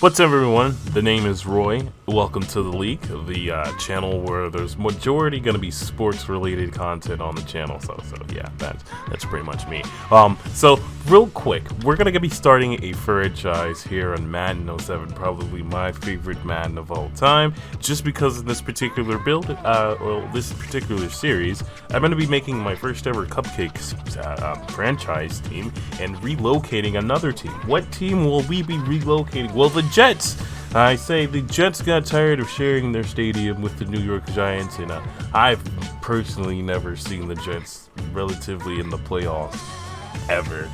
What's up, everyone? The name is Roy. Welcome to the League, the channel where there's majority going to be sports-related content on the channel. So yeah, that's pretty much me. So real quick, we're gonna be starting a franchise here on Madden 07, probably my favorite Madden of all time. Just because in this particular build, this particular series, I'm gonna be making my first ever cupcake franchise team and relocating another team. What team will we be relocating? Well, the Jets. I say the Jets got tired of sharing their stadium with the New York Giants, and I've personally never seen the Jets relatively in the playoffs ever.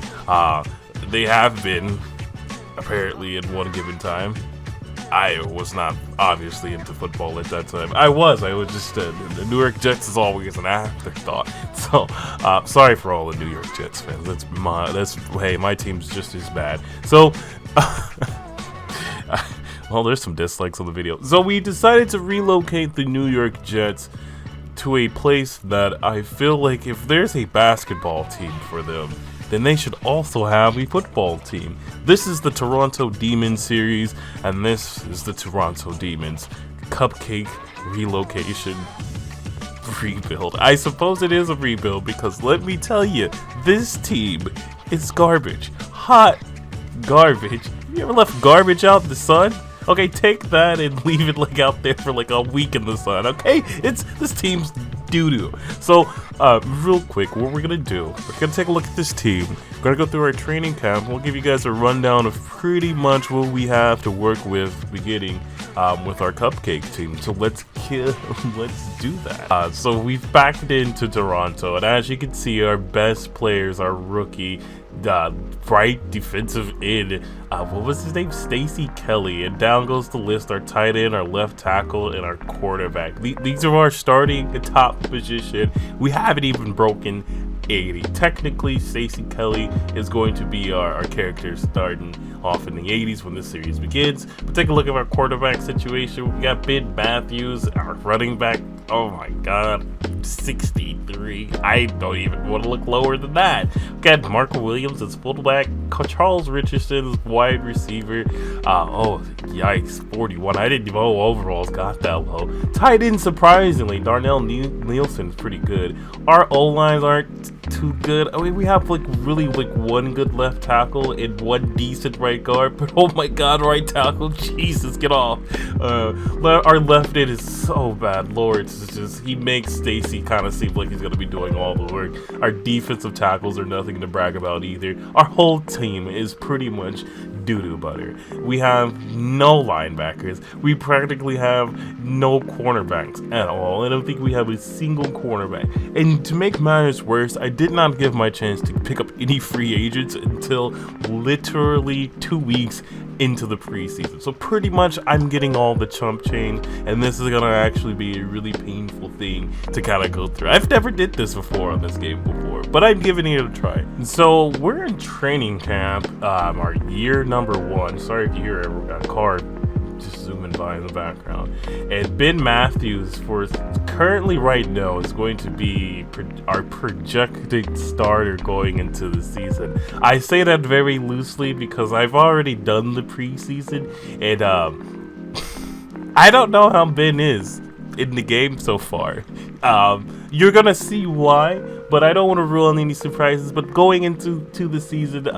They have been, apparently, at one given time. I was not obviously into football at that time. I was just the New York Jets is always an afterthought. So sorry for all the New York Jets fans. Hey, my team's just as bad. So well, there's some dislikes on the video. So we decided to relocate the New York Jets to a place that I feel like if there's a basketball team for them, then they should also have a football team. This is the Toronto Demons series, and this is the Toronto Demons cupcake relocation rebuild. I suppose it is a rebuild because let me tell you, this team is garbage. Hot garbage. You ever left garbage out in the sun? Okay, take that and leave it like out there for like a week in the sun, okay? This team's doo-doo. So, real quick, what we're gonna do, we're gonna take a look at this team. We're gonna go through our training camp. We'll give you guys a rundown of pretty much what we have to work with beginning with our cupcake team. So let's do that. So we've backed into Toronto, and as you can see, our best players are rookie right defensive end, what was his name? Stacy Kelly. And down goes the list: our tight end, our left tackle, and our quarterback. These are our starting top position. We haven't even broken 80. Technically, Stacy Kelly is going to be our character starting off in the 80s when this series begins. But take a look at our quarterback situation. We got Ben Matthews, our running back. Oh my god, 63. I don't even want to look lower than that. We got Marco Williams as fullback, Charles Richardson as wide receiver. Oh yikes, 41. I didn't know overalls got that low. Tight end, surprisingly, Darnell Nielsen's pretty good. Our O-lines aren't too good. I mean, we have really one good left tackle and one decent right guard, but oh my god, right tackle, Jesus, get off. Our left end is so bad. Lord, it's just, he makes Stacy kind of seem like he's gonna be doing all the work. Our defensive tackles are nothing to brag about either. Our whole team is pretty much doo-doo butter. We have no linebackers. We practically have no cornerbacks at all. I don't think we have a single cornerback. And to make matters worse, I did not give my chance to pick up any free agents until literally 2 weeks into the preseason. So pretty much I'm getting all the chump change, and this is gonna actually be a really painful thing to kind of go through. I've never did this before on this game before, but I'm giving it a try. So we're in training camp, our year number 1. Sorry if you hear a car just zooming by in the background. And Ben Matthews, for currently right now, is going to be our projected starter going into the season. I say that very loosely because I've already done the preseason, and I don't know how Ben is in the game so far. You're gonna see why, but I don't want to rule on any surprises. But going into the season,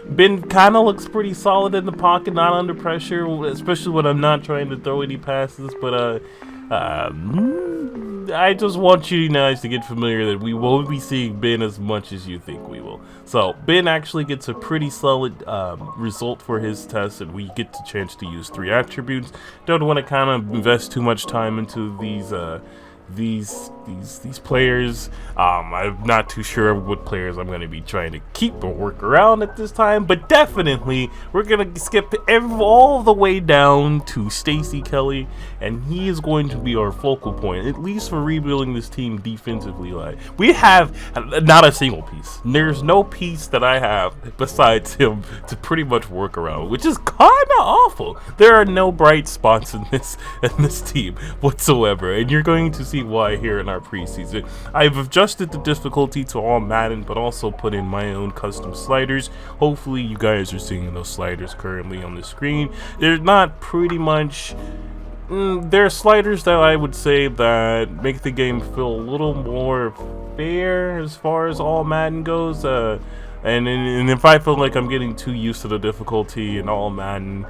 Ben kind of looks pretty solid in the pocket, not under pressure, especially when I'm not trying to throw any passes. But I just want you guys to get familiar that we won't be seeing Ben as much as you think we will. So Ben actually gets a pretty solid result for his test, and we get the chance to use 3 attributes. Don't want to kind of invest too much time into these players. I'm not too sure what players I'm going to be trying to keep or work around at this time, but definitely we're going to skip all the way down to Stacy Kelly, and he is going to be our focal point, at least for rebuilding this team defensively. Like, we have not a single piece. There's no piece that I have besides him to pretty much work around, which is kind of awful. There are no bright spots in this team whatsoever, and you're going to see why here in our preseason. I've adjusted the difficulty to all Madden, but also put in my own custom sliders. Hopefully you guys are seeing those sliders currently on the screen. They're not pretty much... They're sliders that I would say that make the game feel a little more fair as far as all Madden goes. And if I feel like I'm getting too used to the difficulty in all Madden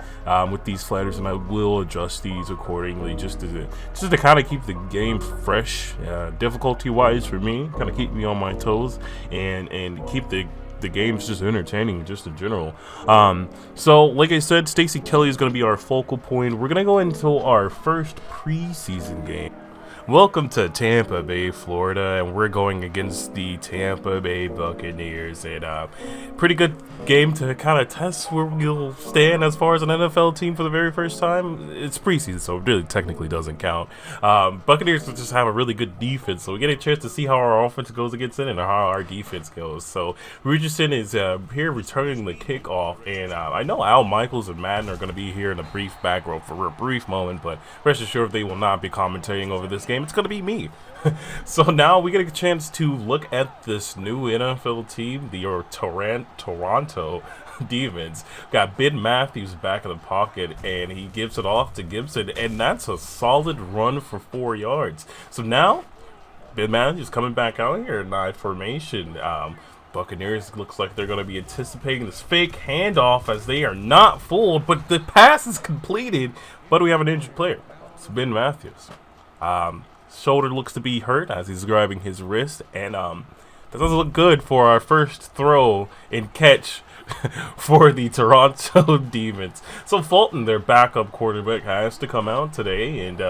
with these sliders, and I will adjust these accordingly, just to kind of keep the game fresh, difficulty-wise for me, kind of keep me on my toes, and keep the game's just entertaining, just in general. So like I said, Stacey Kelly is going to be our focal point. We're going to go into our first preseason game. Welcome to Tampa Bay, Florida, and we're going against the Tampa Bay Buccaneers. And pretty good game to kind of test where we'll stand as far as an NFL team for the very first time. It's preseason, so it really technically doesn't count. Buccaneers just have a really good defense, so we get a chance to see how our offense goes against it and how our defense goes. So Richardson is here returning the kickoff, and I know Al Michaels and Madden are going to be here in a brief back row for a brief moment, but rest assured they will not be commentating over this game. It's going to be me. So now we get a chance to look at this new NFL team, the Toronto Demons. Got Ben Matthews back in the pocket, and he gives it off to Gibson, and that's a solid run for 4 yards. So now Ben Matthews coming back out here in I formation. Buccaneers looks like they're going to be anticipating this fake handoff as they are not fooled, but the pass is completed, but we have an injured player. It's Ben Matthews. Shoulder looks to be hurt as he's grabbing his wrist, and that doesn't look good for our first throw and catch for the Toronto Demons. So Fulton, their backup quarterback, has to come out today, and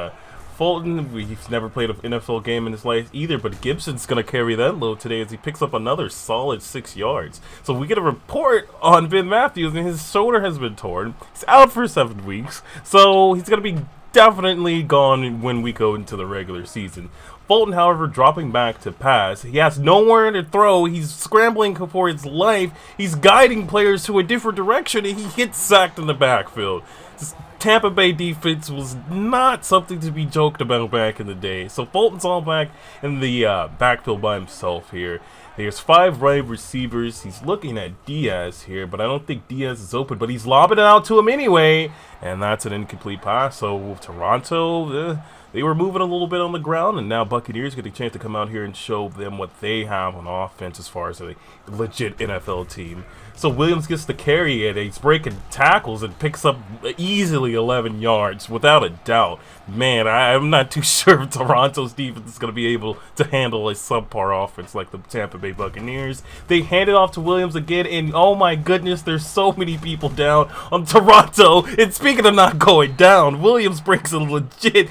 Fulton, he's never played an NFL game in his life either, but Gibson's going to carry that load today as he picks up another solid 6 yards. So we get a report on Ben Matthews, and his shoulder has been torn. He's out for 7 weeks, so he's going to be definitely gone when we go into the regular season. Fulton, however, dropping back to pass. He has nowhere to throw. He's scrambling for his life. He's guiding players to a different direction, and he gets sacked in the backfield. This Tampa Bay defense was not something to be joked about back in the day. So Fulton's all back in the backfield by himself here. There's 5 right receivers. He's looking at Diaz here, but I don't think Diaz is open, but he's lobbing it out to him anyway, and that's an incomplete pass. So Toronto, they were moving a little bit on the ground, and now Buccaneers get a chance to come out here and show them what they have on offense as far as a legit NFL team. So Williams gets to carry it. He's breaking tackles and picks up easily 11 yards without a doubt. Man, I'm not too sure if Toronto's defense is going to be able to handle a subpar offense like the Tampa Bay Buccaneers. They hand it off to Williams again, and oh my goodness, there's so many people down on Toronto. And speaking of not going down, Williams breaks a legit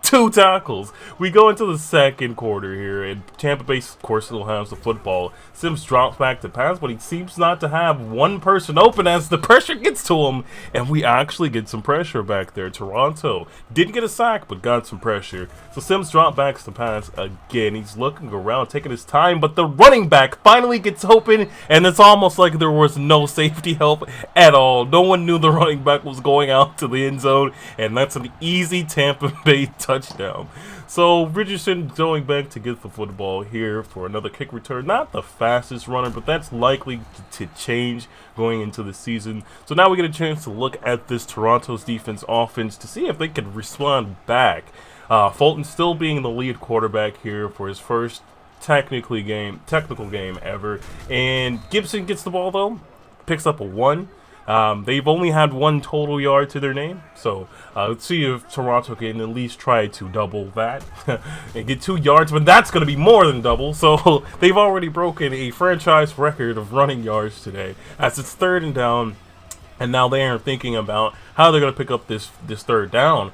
2 tackles. We go into the second quarter here, and Tampa Bay, of course, still has the football. Sims drops back to pass, but he seems not to have one person open as the pressure gets to him, and we actually get some pressure back there. Toronto didn't get a sack, but got some pressure. So Sims drops back to pass again. He's looking around, taking his time, but the running back finally gets open, and it's almost like there was no safety help at all. No one knew the running back was going out to the end zone, and that's an easy Tampa Bay touchdown. So Richardson going back to get the football here for another kick return. Not the fastest runner, but that's likely to change going into the season. So now we get a chance to look at this Toronto's defense offense to see if they can respond back. Fulton still being the lead quarterback here for his first technical game ever. And Gibson gets the ball though, picks up a 1. They've only had 1 total yard to their name, so let's see if Toronto can at least try to double that and get 2 yards, but that's going to be more than double. So they've already broken a franchise record of running yards today as it's 3rd and down, and now they are thinking about how they're going to pick up this 3rd down.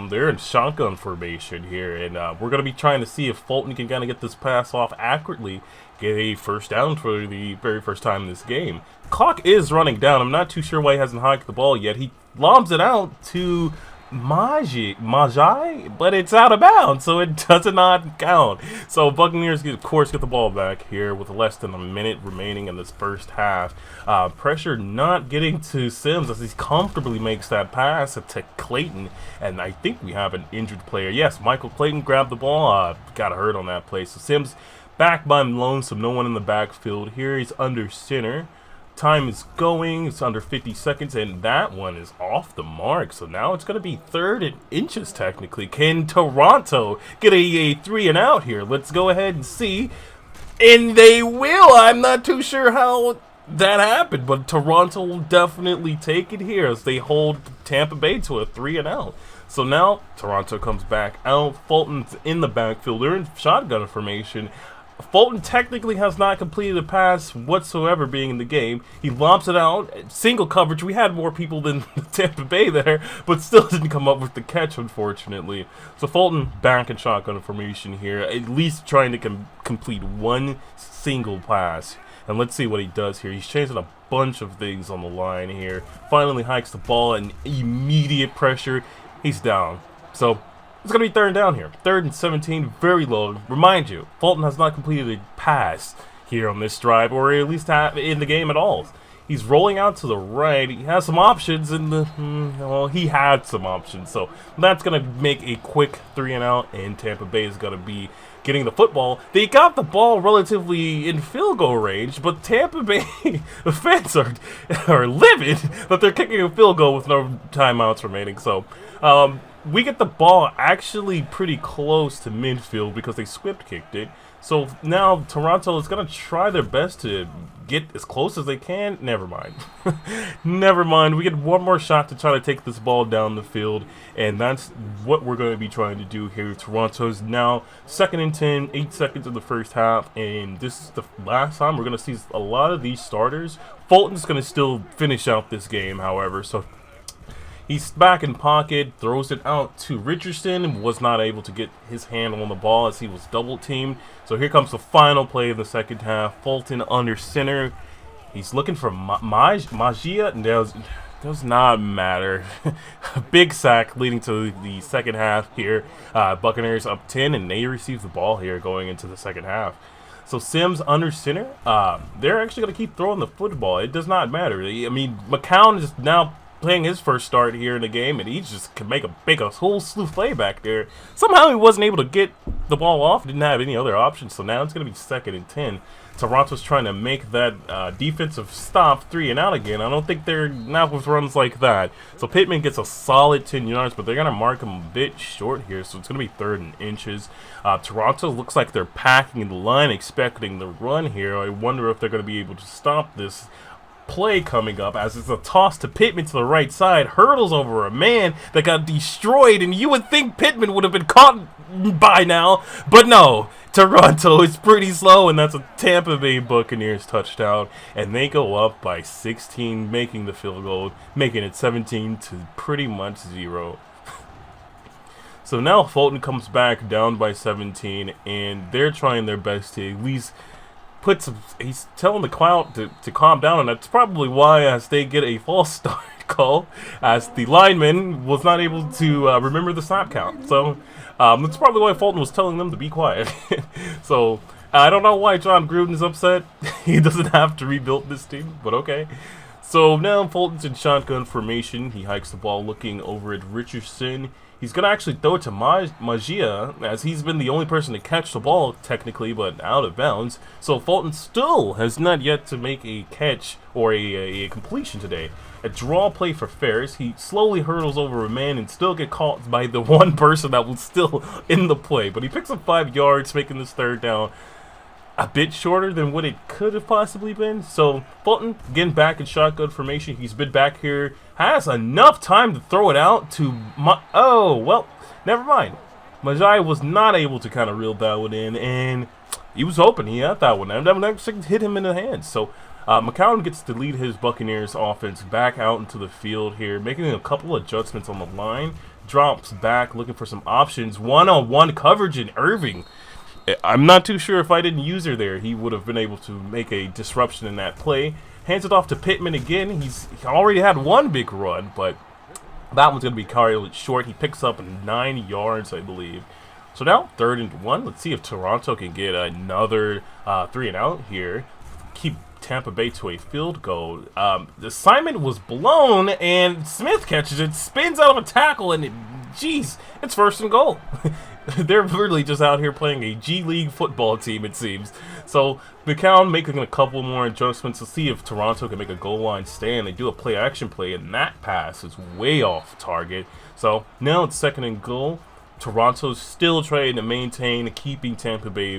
They're in shotgun formation here, and we're going to be trying to see if Fulton can kind of get this pass off accurately, get a first down for the very first time in this game. Clock is running down. I'm not too sure why he hasn't hiked the ball yet. He lobs it out to Magi, but it's out of bounds, so it does not count. So Buccaneers, of course, get the ball back here with less than a minute remaining in this first half. Pressure not getting to Sims as he comfortably makes that pass to Clayton, and I think we have an injured player. Yes, Michael Clayton grabbed the ball, got hurt on that play. So Sims back by lonesome, no one in the backfield. Here he's under center. Time is going, it's under 50 seconds, and that one is off the mark. So now it's going to be 3rd and inches technically. Can Toronto get a 3 and out here? Let's go ahead and see. And they will. I'm not too sure how that happened, but Toronto will definitely take it here as they hold Tampa Bay to a 3 and out. So now Toronto comes back out. Fulton's in the backfield. They're in shotgun formation. Fulton technically has not completed a pass whatsoever being in the game. He lobs it out. Single coverage. We had more people than Tampa Bay there, but still didn't come up with the catch, unfortunately. So Fulton back in shotgun formation here, at least trying to complete one single pass. And let's see what he does here. He's changing a bunch of things on the line here. Finally hikes the ball and immediate pressure. He's down. So it's going to be 3rd down here. 3rd and 17, very low. Remind you, Fulton has not completed a pass here on this drive, or at least in the game at all. He's rolling out to the right. He has some options in the, well, he had some options. So that's going to make a quick 3 and out, and Tampa Bay is going to be getting the football. They got the ball relatively in field goal range, but Tampa Bay fans are livid that they're kicking a field goal with no timeouts remaining. So, we get the ball actually pretty close to midfield because they swift kicked it. So now Toronto is going to try their best to get as close as they can. Never mind. Never mind. We get one more shot to try to take this ball down the field, and that's what we're going to be trying to do here. Toronto's now 2nd and 10, 8 seconds in the first half, and this is the last time we're going to see a lot of these starters. Fulton's going to still finish out this game, however, so he's back in pocket, throws it out to Richardson, was not able to get his hand on the ball as he was double teamed. So here comes the final play of the second half. Fulton under center. He's looking for Magia. Does not matter. Big sack leading to the second half here. Buccaneers up 10, and they receive the ball here going into the second half. So Sims under center. They're actually going to keep throwing the football. It does not matter. I mean, McCown is now playing his first start here in the game, and he just can make a whole slew of play back there. Somehow he wasn't able to get the ball off, didn't have any other options, so now it's going to be 2nd and 10. Toronto's trying to make that defensive stop 3 and out again. I don't think they're not with runs like that. So Pittman gets a solid 10 yards, but they're going to mark him a bit short here, so it's going to be 3rd and inches. Toronto looks like they're packing the line, expecting the run here. I wonder if they're going to be able to stop this play coming up, as it's a toss to Pittman to the right side, hurdles over a man that got destroyed, and you would think Pittman would have been caught by now, but no. Toronto is pretty slow, and that's a Tampa Bay Buccaneers touchdown, and they go up by 16, making the field goal, making it 17 to pretty much 0. So now Fulton comes back down by 17, and they're trying their best to at least he's telling the crowd to calm down, and that's probably why as they get a false start call, as the lineman was not able to remember the snap count. So that's probably why Fulton was telling them to be quiet. So I don't know why John Gruden is upset. He doesn't have to rebuild this team, but okay. So now Fulton's in shotgun formation. He hikes the ball looking over at Richardson. He's going to actually throw it to Magia, as he's been the only person to catch the ball, technically, but out of bounds. So Fulton still has not yet to make a catch or a completion today. A draw play for Ferris. He slowly hurdles over a man and still get caught by the one person that was still in the play. But he picks up 5 yards, making this 3rd down a bit shorter than what it could have possibly been. So Fulton getting back in shotgun formation. He's been back here, has enough time to throw it out to oh well, never mind. Majai was not able to kind of reel that one in, and he was hoping he had that one. And that one hit him in the hands. So McCown gets to lead his Buccaneers offense back out into the field here, making a couple adjustments on the line. Drops back, looking for some options. One-on-one coverage in Irving. I'm not too sure if I didn't use her there, he would have been able to make a disruption in that play. Hands it off to Pittman again. He already had one big run, but That one's going to be carried short. He picks up 9 yards, I believe. So now 3rd and 1. Let's see if Toronto can get another 3 and out here. Keep Tampa Bay to a field goal. The assignment was blown, and Smith catches it, spins out of a tackle, and jeez, it's 1st and goal. They're literally just out here playing a G League football team, it seems. So McCown making a couple more adjustments to see if Toronto can make a goal line stand. They do a play-action play, and that pass is way off target. So now it's 2nd and goal. Toronto's still trying to maintain keeping Tampa Bay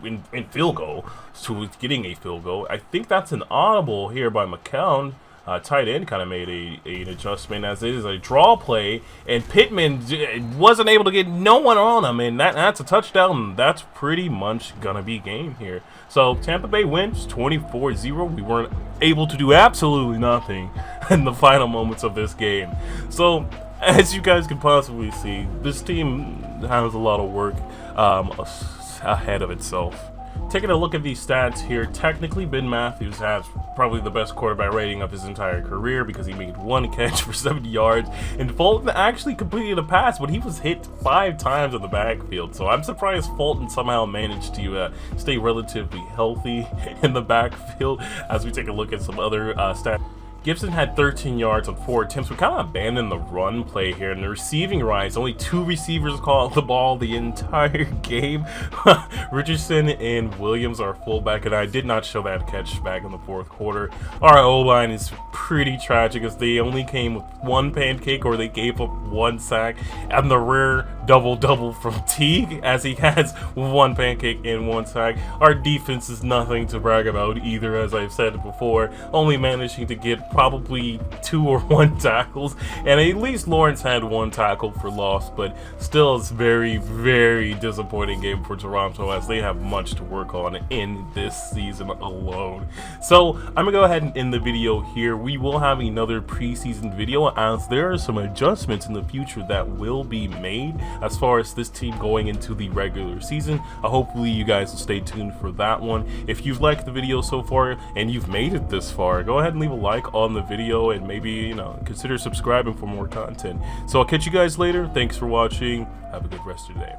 in field goal, so getting a field goal. I think that's an audible here by McCown. Tight end kind of made an adjustment, as it is a draw play, and Pittman wasn't able to get no one on him, and that's a touchdown. That's pretty much gonna be game here. So Tampa Bay wins 24-0. We weren't able to do absolutely nothing in the final moments of this game. So as you guys can possibly see, this team has a lot of work ahead of itself. Taking a look at these stats here, technically Ben Matthews has probably the best quarterback rating of his entire career because he made 1 catch for 70 yards, and Fulton actually completed a pass, but he was hit 5 times in the backfield. So I'm surprised Fulton somehow managed to stay relatively healthy in the backfield. As we take a look at some other stats, Gibson had 13 yards on 4 attempts. We kind of abandoned the run play here. And the receiving rise, only 2 receivers caught the ball the entire game. Richardson and Williams, our fullback, and I did not show that catch back in the 4th quarter. Our O-line is pretty tragic, as they only came with 1 pancake, or they gave up 1 sack, and the rare double-double from Teague, as he has 1 pancake and 1 sack. Our defense is nothing to brag about either, as I've said before, only managing to get probably 2 or 1 tackles, and at least Lawrence had 1 tackle for loss, but still it's very, very disappointing game for Toronto, as they have much to work on in this season alone. So I'm gonna go ahead and end the video here. We will have another preseason video, as there are some adjustments in the future that will be made as far as this team going into the regular season. Hopefully you guys will stay tuned for that one. If you've liked the video so far and you've made it this far, go ahead and leave a like on the video, and maybe, you know, consider subscribing for more content. So I'll catch you guys later. Thanks for watching. Have a good rest of your day.